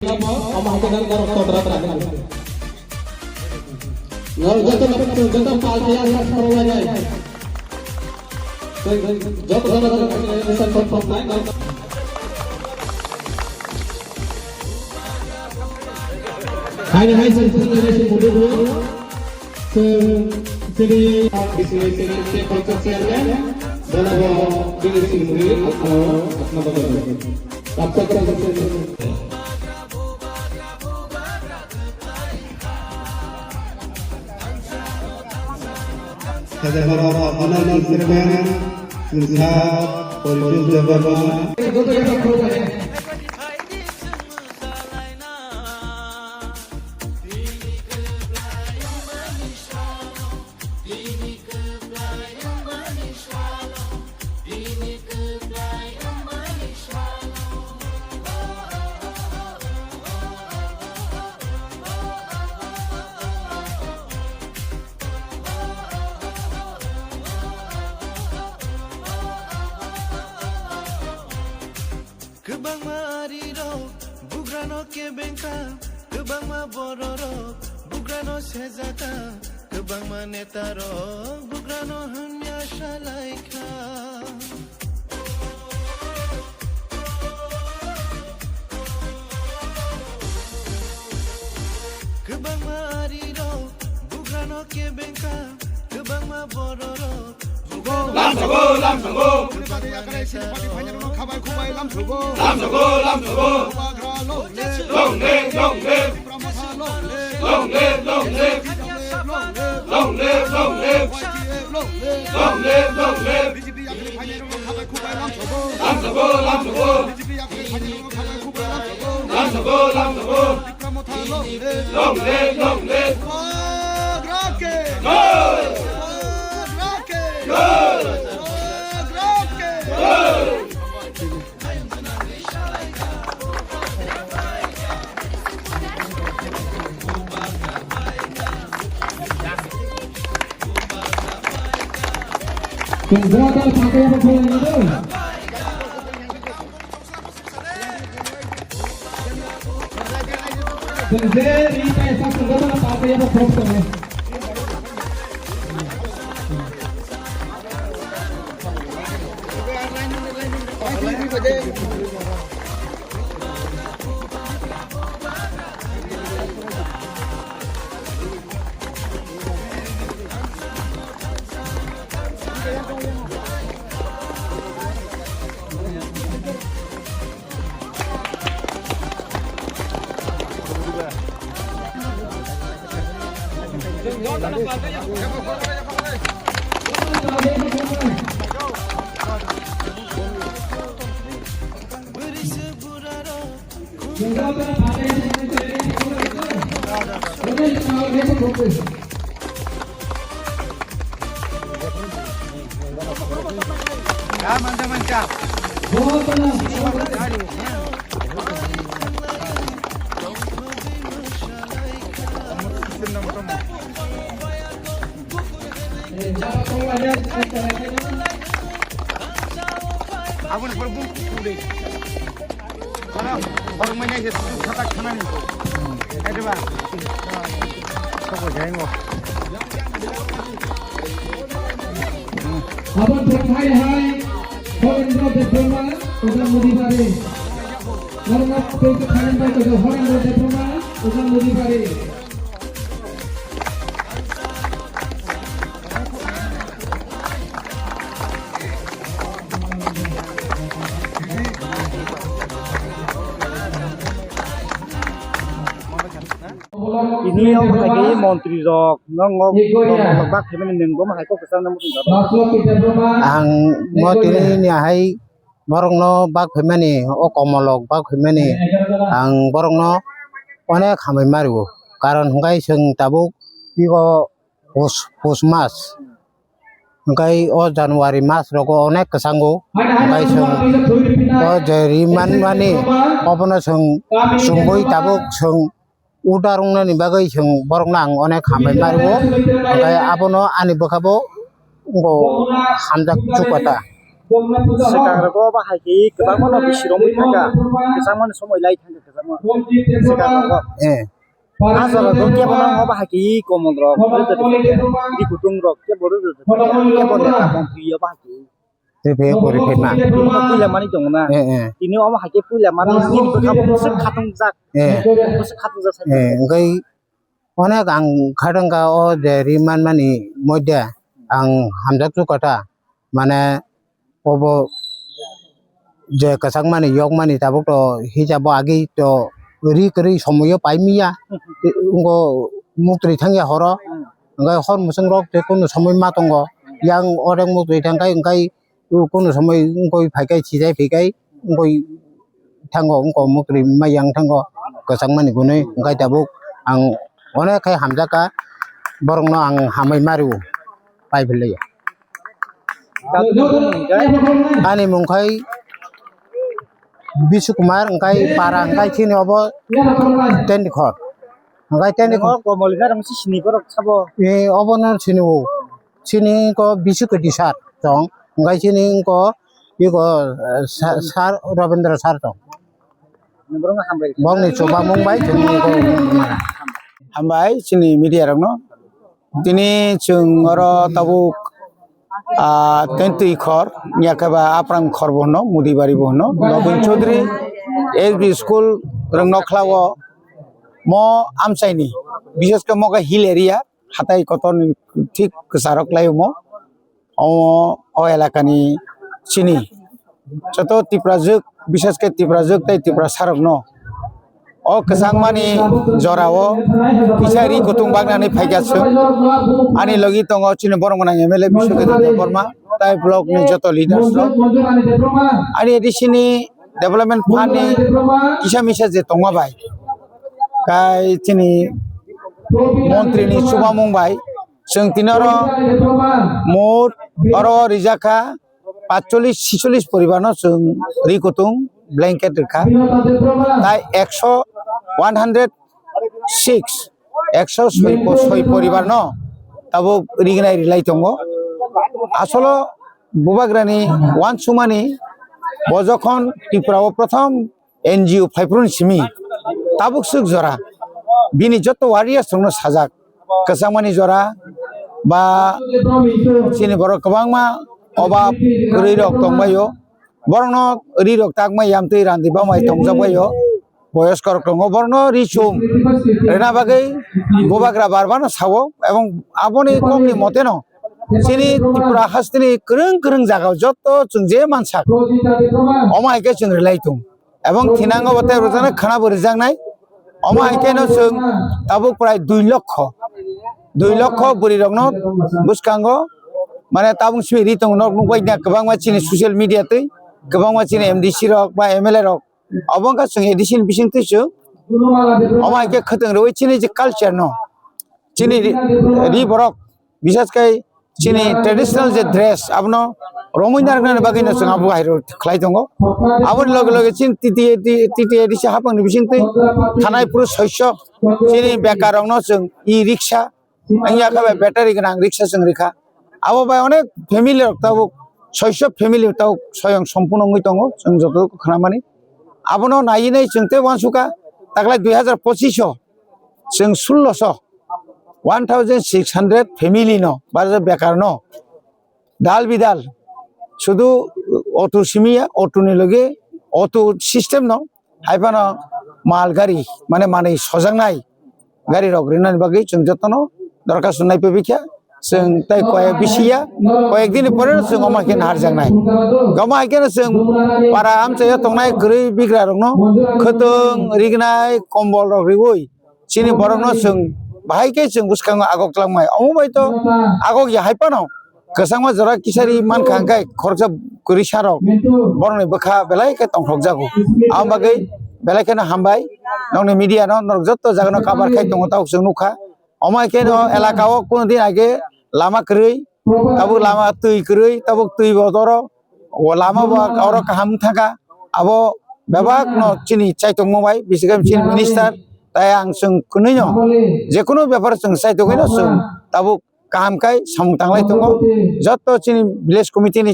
Hai sesi muda seri seri konsernya dalam diri sendiri atau apa Saya berharap anak instrumen bisa berjumpa bersama. Kebang mariro, bugrano ke bengka, kebang ma bororo, bugrano sezaka, kebang ma netaro, bugrano hanya shalaika. Kebang mariro, bugrano ke bengka, kebang ma bororo. Lam sago. Kegiatan pakai apa pun itu. Sendiri pesta kegiatan pakai apa pun itu. Mantap. Abang berbung sudah. Kalau orang mana je kata kanan itu. Ada ba? Kau jangan. Abang hai. Orang Indonesia diploma, orang Mudibari. Orang apa itu kanan baik itu orang Indonesia diploma, orang Mudibari. Ini ông cái Montri Rock nó ngon bác thì mình đừng có mà hay có cái sao nó cũng Ang mo tini ni hay borong no bag phemani o komolok bag phemani ang borong no onek hamai maru karon hungai sing tabuk iko pos mas hungai o Januari mas roko onek kesanggo hungai sing o jeriman mani opono sing sunggoi tabuk sing udarung na ni bagai sing borong nang onek hamai maru hungai apono ani bakabo ngo hamjak cukata sekarang ko bahagi kebang mana bisirong mereka kesamaan semua lain tangga kesamaan sekarang ko asal ko kia mana ko bahagi komon rok di kutung rok kia baru kia baru kampung dia bahagi thế về của cái mà punya mana dong na ini oma bahagi punya mana ini kampung sekatung zak sekatung zak cái অনেক আং খাড়ঙ্গা ও যে রিমান মানি মধ্যে আং হামজাকু কথা মানে ওব যে কাসাং মানি yok মানি তাবক তো হিজাব আগে তো রি করি সময় পাইমিয়া উঙ্গো মুত্রি থাঙ্গিয়া হর ওঙ্গাই হর মুসং রক তে কোন সময় মা দङ yang orang মুত্রি থাঙ্গাই ওঙ্গাই কোন সময় ওঙ্গই ফাইগাই চিজাই ফেগাই ওঙ্গই থাঙ্গো ওঙ্গো মুত্রি মায়াং থাঙ্গো কাসাং মানি গুনে ওঙ্গাই তাবক আং অনেক খাই হামজাকা বরংনো আং হামাই মারু পাই ফেললাयो ani mungkai bisu kumar engkai para engkai chini obo tendikor engkai tendikor ko molina ram si sini ko sabo e obo no chini o chini ko bisu ke disar tong engkai chini ko iko sar Rabindra sar tong nomor nga hambai bong ni coba mumbai chini ko Hambai sini media rokno tini chung oro tabuk tentu khor nyakaba aprang khor bono mudibari bono Nobin Chaudhary SB school rongno khlawo mo amsaini বিশেষ করে মকা hill area হাতাই কতন ঠিক সারক লাইও mo o এলাকানি চিনি যত টিপ্রাজুক বিশেষ করে টিপ্রাজুক তাই Tipra সারক no o kesangmani jorao kisari kutung bagnani phaigatsu ani logi tongo chini borongmana MLA Biswajit Burma tai block ni joto leaders ro ani edisini development fund ni kisa misa je tonga bai kai chini মন্ত্রী ni Subamung bai जों tinoro mot oro rijaka 45-46 পরিবারনো जों rikutung blanket rekha tai 106 পরিবার ন তাবো রিগনাই rely দङो আসলে বুবাগ্রানি one সুমানি বজখন ত্রিপুরাও প্রথম NGO ফাইপ্রন Simi তাবুক সুক জরা বিনি যত ওয়ারিয়াস দङ সাজাক কাসামানি জরা বা চিনি বড় কবাংমা অভাব রিরক দংবাयो বরনো রিরক তাকমাই ইয়ামতৈ রান্দিবা মাই দংজাবাयो বয়স্কর দङ বরনো রিসুম রেনা বাগै বুবাগ্রা বারবানো সাवो এবং আবনি কমনি মতে ন চিনি ত্রিপুরা হাস্তিনি করং করং জাগাও যত जों যে মানসা অমাইকে जों রিলাইতুম এবং থিনাঙ্গ বতে রজনা খানা বরিজাংনাই অমাইকে ন जों তাবুক প্রায় 2 লক্ষ বুড়ি রগন বুসকাঙ্গ মানে তাবুক সিরি দङ নক বাইনা गोबां मानसिनि ससियेल मिडियातै गोबां मानसिनि MDC रक बा MLA रक अबंका जों एडिशन बिसिंतै जों अमाइके खतंग रoi चिनि जे कल्चर न चिनि रि बरक बिसेसकै चिनि ट्रेडिशनल जे ड्रेस आपनो रमिनार गने बागैनो जों आबु हाइरो खलाय दङ आबो लगे लगे चिन टिटि एडिशन हापांनि बिसिंतै थानाय पुरु सय्य चिनि बेकार रंनो जों इ रिक्शा आंया खाबे ব্যাটারি गोनां रिक्शा जों रेखा आबो बाय अनेक फेमिलि रक्ताबो सय्य फेमिलि ताव स्वयं सम्पूर्णङै दङ जों जत खानामानि आबनो नायिनै जोंते वानसुका तागलाय 2025 जों 1600 1600 फेमिलि न बाजा बेकार न दाल बिदाल शुधु अटो सिमिया अटोनि लगे अटो सिस्टेम न हाइबानो माल गाड़ी माने माने सजांनाय गाड़ी रगरिनानि बागै जों जतन दरखार सुनाय पेबिखा जों ताय कय बिसिया कयेक दिन परे जों अमाके हार जांनाय गमाके जों बारा आमचाया तंनाय गरै बिग्रा रंनो खतों रिगनाय कम्बल रगरिवै चिनि बरंनो जों बाहायके जों बुसखाङो आगक लांमाय अमबाय तो आगक या हाइपानो गोसांमा जरा किसारि मान खांगाय खरजा गरि सारक बरंनि बखा बेलायके तंखक जागो आमबागै बेलायकेनो हामबाय नंनि मिडिया न नरक जत्त जागनो काबार खाय दङ ताव जों नुखा अमायके न एलाकाओ कोन दिन आगे लामा करै ताबो लामा तै करै ताबो तै बदर लामा बा और काहाम थाका आबो बेबाक न चिनि चाइतंग मबाय बिसिगाम चिन मिनिस्टार ताय आं जों कुनै न जेकुनु बेफार जों चाइतंगैनो जों ताबो कामकाय सामु तांलाय दङ जत चिनि विलेज कमिटिनि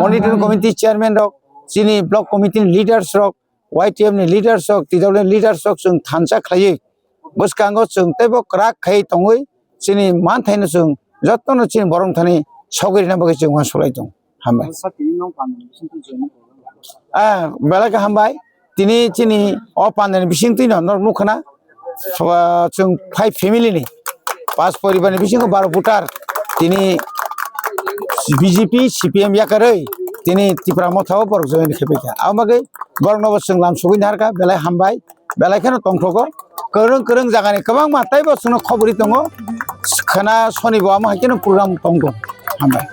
मनिटरिं कमिटि चेयारमैन रक चिनि ब्लक कमिटिनि लिडार्स रक YTM नि लिडार्स रक TWN लिडार्स रक जों थानसा खायो बसकांगो जों तेबो क्राक खाय दङै चिनि मान थाइनो जों जतनो चिनि बरं थानि सगरिना बगे जों मानसुलाय दं हामबाय बेलाय हामबाय तिनि चिनि अ पाननि बिसिं तिन नरमुखना जों 5 फेमिलिनि 5 परिवारनि बिसिं 12 भोटार तिनि BJP CPM याकारै तिनि तिप्रा मथाव बर जयन खेबैका आमागै बरनबो जों लाम सगै नारका बेलाय हामबाय बेलायखनो तंथगो करं जागानि गोबां माथाय बसनो खबरि दङ खाना शनिबार मा हाकिनो प्रग्राम दङ हामबाय